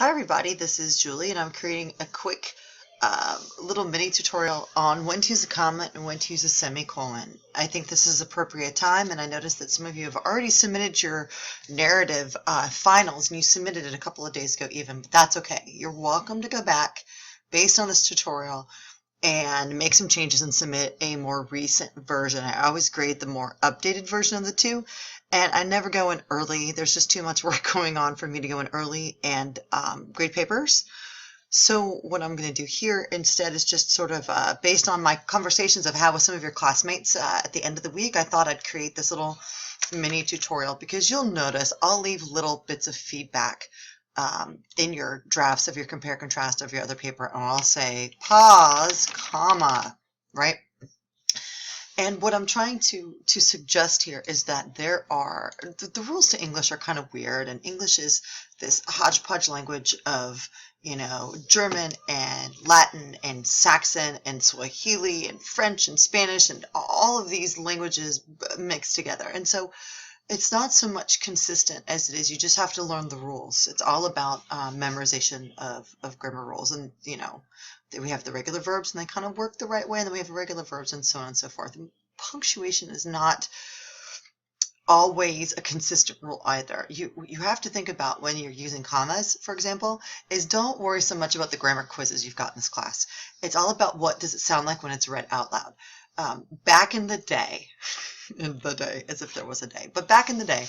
Hi everybody, this is Julie and I'm creating a quick little mini tutorial on when to use a comma and when to use a semicolon. I think this is appropriate time, and I noticed that some of you have already submitted your narrative finals, and you submitted it a couple of days ago even, but that's okay. You're welcome to go back based on this tutorial and make some changes and submit a more recent version. I always grade the more updated version of the two, and I never go in early. There's just too much work going on for me to go in early and grade papers. So what I'm going to do here instead is just sort of based on my conversations I've had with some of your classmates at the end of the week, I thought I'd create this little mini tutorial because you'll notice I'll leave little bits of feedback in your drafts of your compare contrast of your other paper, and I'll say pause, comma, right? And what I'm trying to suggest here is that there are the rules to English are kind of weird, and English is this hodgepodge language of German and Latin and Saxon and Swahili and French and Spanish and all of these languages mixed together. And so it's not so much consistent as it is you just have to learn the rules. It's all about memorization of grammar rules. And, we have the regular verbs and they kind of work the right way. And then we have irregular verbs and so on and so forth. And punctuation is not always a consistent rule either. You have to think about when you're using commas, for example, is don't worry so much about the grammar quizzes you've got in this class. It's all about what does it sound like when it's read out loud. Back in the day, as if there was a day, but back in the day,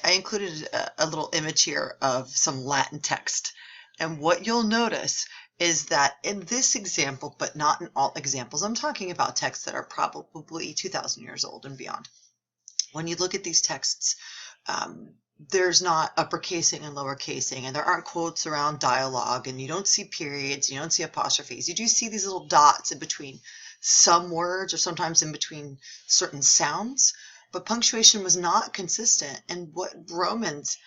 I included a little image here of some Latin text. And what you'll notice is that in this example, but not in all examples, I'm talking about texts that are probably 2,000 years old and beyond. When you look at these texts, there's not uppercasing and lowercasing, and there aren't quotes around dialogue, and you don't see periods, you don't see apostrophes. You do see these little dots in between some words or sometimes in between certain sounds, but punctuation was not consistent. And what Romans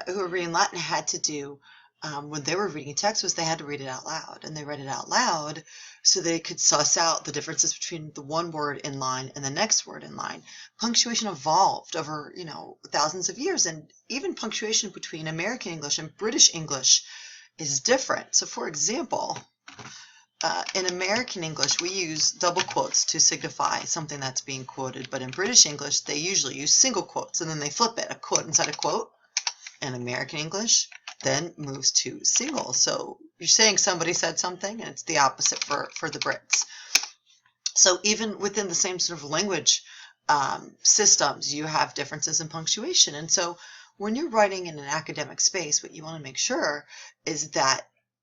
who were reading Latin had to do when they were reading a text was they had to read it out loud, and they read it out loud so they could suss out the differences between the one word in line and the next word in line. Punctuation evolved over, thousands of years, and even punctuation between American English and British English is different. So for example, in American English, we use double quotes to signify something that's being quoted, but in British English, they usually use single quotes, and then they flip it, a quote inside a quote. In American English, then moves to single. So you're saying somebody said something, and it's the opposite for the Brits. So even within the same sort of language systems, you have differences in punctuation. And so when you're writing in an academic space, what you want to make sure is that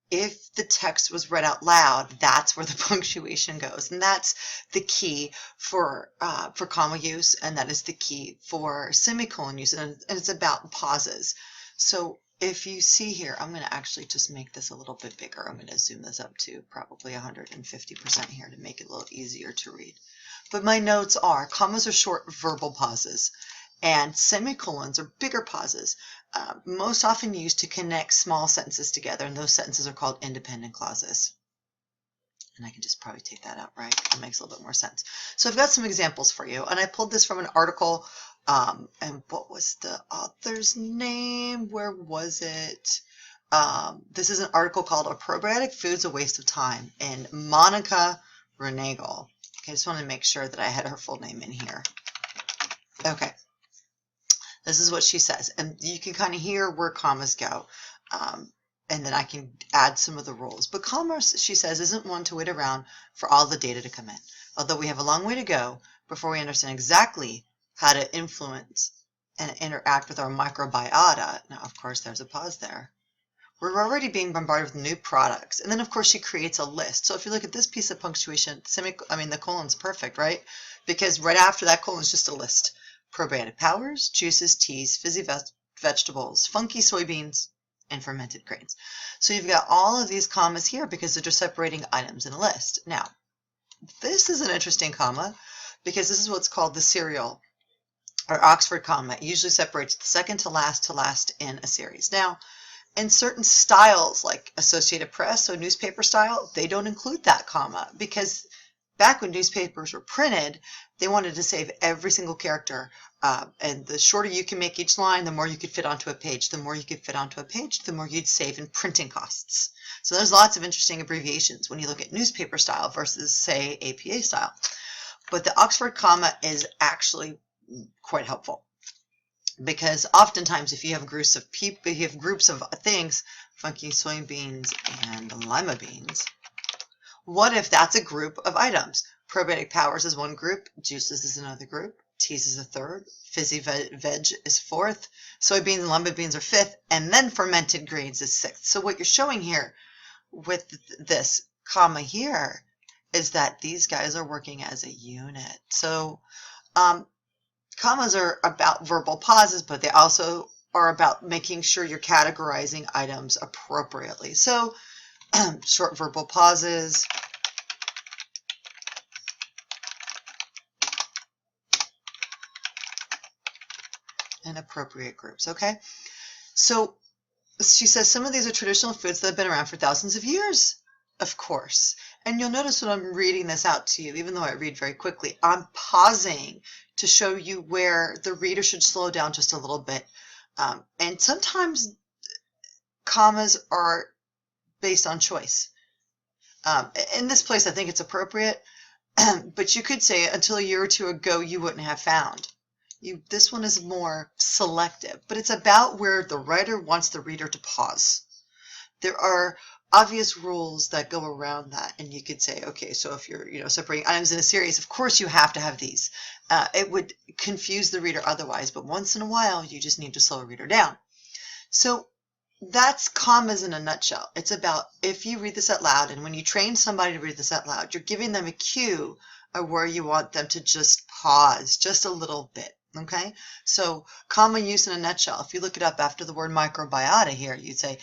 if the text was read out loud, that's where the punctuation goes. And that's the key for comma use, and that is the key for semicolon use, and it's about pauses. So if you see here, I'm going to actually just make this a little bit bigger. I'm going to zoom this up to probably 150% here to make it a little easier to read. But my notes are, commas are short verbal pauses, and semicolons are bigger pauses, most often used to connect small sentences together, and those sentences are called independent clauses. And I can just probably take that out, right? It makes a little bit more sense. So I've got some examples for you, and I pulled this from an article, and what was the author's name? Where was it? This is an article called "Are Probiotic Foods a Waste of Time?" and Monica Renagle. Okay, I just wanted to make sure that I had her full name in here. Okay. This is what she says, and you can kind of hear where commas go, and then I can add some of the rules. But commerce, she says, isn't one to wait around for all the data to come in, although we have a long way to go before we understand exactly how to influence and interact with our microbiota. Now, of course, there's a pause there. We're already being bombarded with new products. And then, of course, she creates a list. So if you look at this piece of punctuation, the colon's perfect, right? Because right after that colon is just a list. Probiotic powders, juices, teas, fizzy vegetables, funky soybeans, and fermented grains. So you've got all of these commas here because they're just separating items in a list. Now, this is an interesting comma because this is what's called the serial or Oxford comma. It usually separates the second to last in a series. Now, in certain styles like Associated Press or newspaper style, they don't include that comma because back when newspapers were printed, They wanted to save every single character. And the shorter you can make each line, the more you could fit onto a page. The more you could fit onto a page, the more you'd save in printing costs. So there's lots of interesting abbreviations when you look at newspaper style versus, say, APA style. But the Oxford comma is actually quite helpful, because oftentimes if you have groups of people, you have groups of things, funky soybeans and lima beans, what if that's a group of items? Probiotic powers is one group, juices is another group, teas is a third, fizzy veg is fourth, soybeans and lima beans are fifth, and then fermented grains is sixth. So what you're showing here with this comma here is that these guys are working as a unit. So commas are about verbal pauses, but they also are about making sure you're categorizing items appropriately. So short verbal pauses, and appropriate groups, okay? So she says some of these are traditional foods that have been around for thousands of years, of course. And you'll notice when I'm reading this out to you, even though I read very quickly, I'm pausing to show you where the reader should slow down just a little bit. And sometimes commas are based on choice. In this place, I think it's appropriate, but you could say until a year or two ago, you wouldn't have found. This one is more selective, but it's about where the writer wants the reader to pause. There are obvious rules that go around that, and you could say, okay, so if you're separating items in a series, of course you have to have these. It would confuse the reader otherwise, but once in a while you just need to slow a reader down. So that's commas in a nutshell. It's about if you read this out loud, and when you train somebody to read this out loud, you're giving them a cue of where you want them to just pause just a little bit. Okay, so comma use in a nutshell. If you look it up after the word microbiota here, you'd say,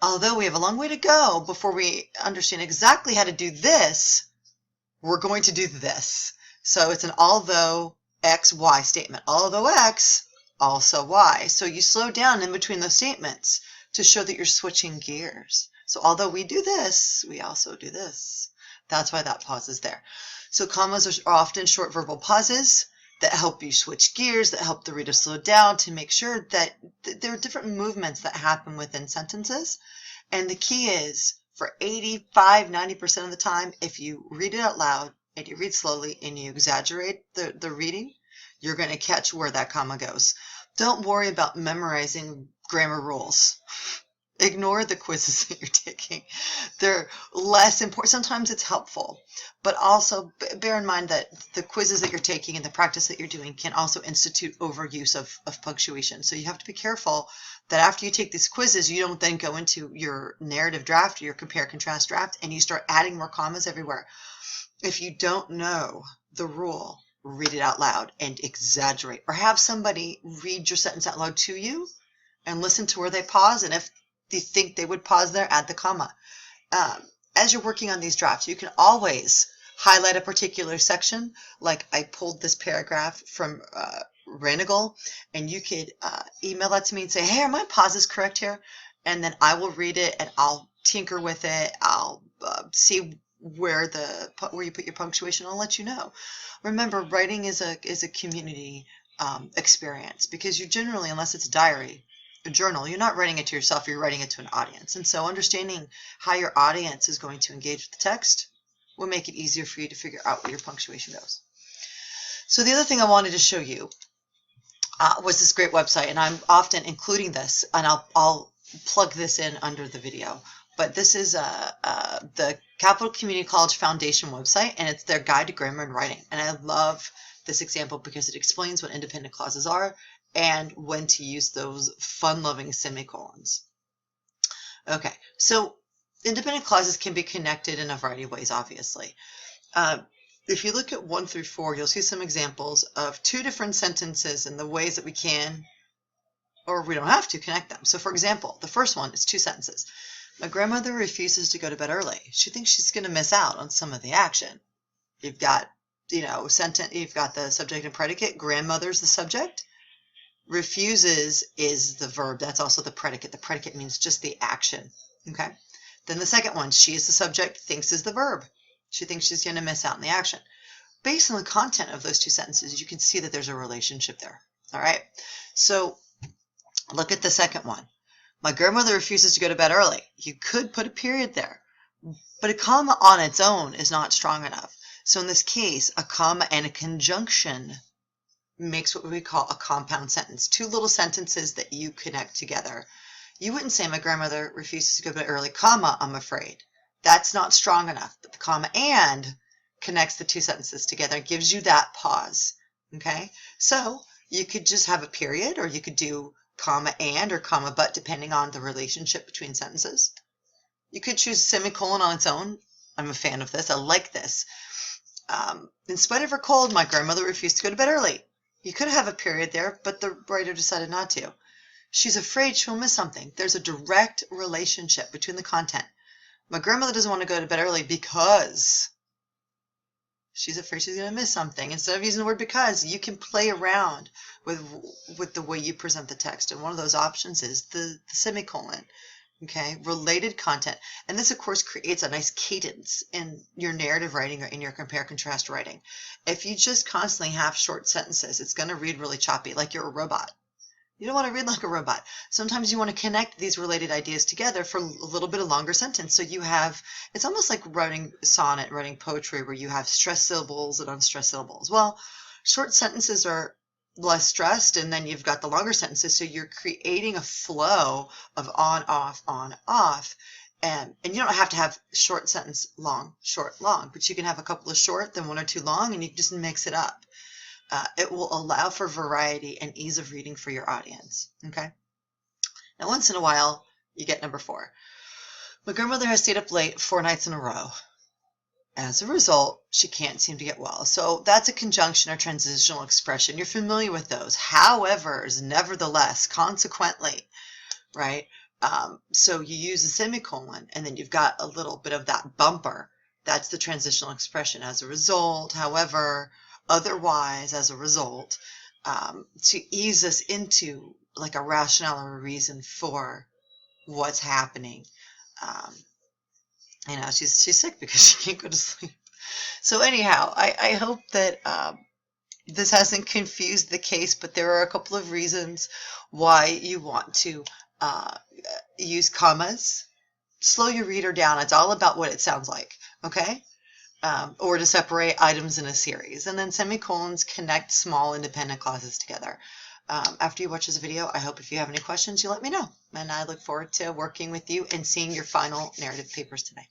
although we have a long way to go before we understand exactly how to do this, we're going to do this. So it's an although X, Y statement. Although X, also Y. So you slow down in between those statements to show that you're switching gears. So although we do this, we also do this. That's why that pause is there. So commas are often short verbal pauses that help you switch gears, that help the reader slow down to make sure that there are different movements that happen within sentences. And the key is, for 85–90% of the time, if you read it out loud and you read slowly and you exaggerate the reading, you're going to catch where that comma goes. Don't worry about memorizing grammar rules. Ignore the quizzes that you're taking. They're less important. Sometimes it's helpful, but also bear in mind that the quizzes that you're taking and the practice that you're doing can also institute overuse of punctuation. So you have to be careful that after you take these quizzes, you don't then go into your narrative draft or your compare-contrast draft and you start adding more commas everywhere. If you don't know the rule, read it out loud and exaggerate, or have somebody read your sentence out loud to you and listen to where they pause, and if you think they would pause there, add the comma. As you're working on these drafts, you can always highlight a particular section. Like I pulled this paragraph from Renigal, and you could email that to me and say, hey, are my pauses correct here? And then I will read it and I'll tinker with it. I'll see where you put your punctuation. I'll let you know. Remember, writing is a community experience, because you generally, unless it's a diary, a journal, you're not writing it to yourself, you're writing it to an audience. And so understanding how your audience is going to engage with the text will make it easier for you to figure out where your punctuation goes. So the other thing I wanted to show you was this great website, and I'm often including this, and I'll plug this in under the video. But this is the Capital Community College Foundation website, and it's their guide to grammar and writing. And I love this example because it explains what independent clauses are and when to use those fun-loving semicolons. Okay, so independent clauses can be connected in a variety of ways, obviously. If you look at 1 through 4, you'll see some examples of two different sentences and the ways that we can, or we don't have to, connect them. So for example, the first one is two sentences. My grandmother refuses to go to bed early. She thinks she's going to miss out on some of the action. You've got, you've got the subject and predicate. Grandmother's the subject. Refuses is the verb. That's also the predicate. The predicate means just the action. Okay. Then the second one, she is the subject, thinks is the verb. She thinks she's going to miss out on the action. based on the content of those two sentences, you can see that there's a relationship there. All right. So look at the second one. My grandmother refuses to go to bed early. You could put a period there, but a comma on its own is not strong enough. So in this case, a comma and a conjunction makes what we call a compound sentence. Two little sentences that you connect together. You wouldn't say my grandmother refuses to go to bed early, comma, I'm afraid. That's not strong enough. But the comma and connects the two sentences together and gives you that pause. Okay? So you could just have a period, or you could do comma and or comma but, depending on the relationship between sentences. You could choose a semicolon on its own. I'm a fan of this. I like this. In spite of her cold, my grandmother refused to go to bed early. You could have a period there, but the writer decided not to. She's afraid she'll miss something. There's a direct relationship between the content. My grandmother doesn't want to go to bed early because she's afraid she's going to miss something. Instead of using the word because, you can play around with the way you present the text. And one of those options is the semicolon. Okay, related content. And this, of course, creates a nice cadence in your narrative writing or in your compare-contrast writing. If you just constantly have short sentences, it's going to read really choppy, like you're a robot. You don't want to read like a robot. Sometimes you want to connect these related ideas together for a little bit of longer sentence. So you have, it's almost like writing sonnet, writing poetry, where you have stressed syllables and unstressed syllables. Well, short sentences are less stressed, and then you've got the longer sentences, so you're creating a flow of on, off, and you don't have to have short sentence, long, short, long, but you can have a couple of short, then one or two long, and you can just mix it up. It will allow for variety and ease of reading for your audience. Okay. Now, once in a while, you get number 4. My grandmother has stayed up late 4 nights in a row. As a result, she can't seem to get well. So that's a conjunction or transitional expression. You're familiar with those. However, nevertheless, consequently, right? So you use a semicolon, and then you've got a little bit of that bumper. That's the transitional expression. As a result, however, otherwise, as a result, to ease us into like a rationale or a reason for what's happening. She's sick because she can't go to sleep. So anyhow, I hope that this hasn't confused the case, but there are a couple of reasons why you want to use commas. Slow your reader down. It's all about what it sounds like, okay? Or to separate items in a series. And then semicolons connect small independent clauses together. After you watch this video, I hope if you have any questions, you let me know. And I look forward to working with you and seeing your final narrative papers today.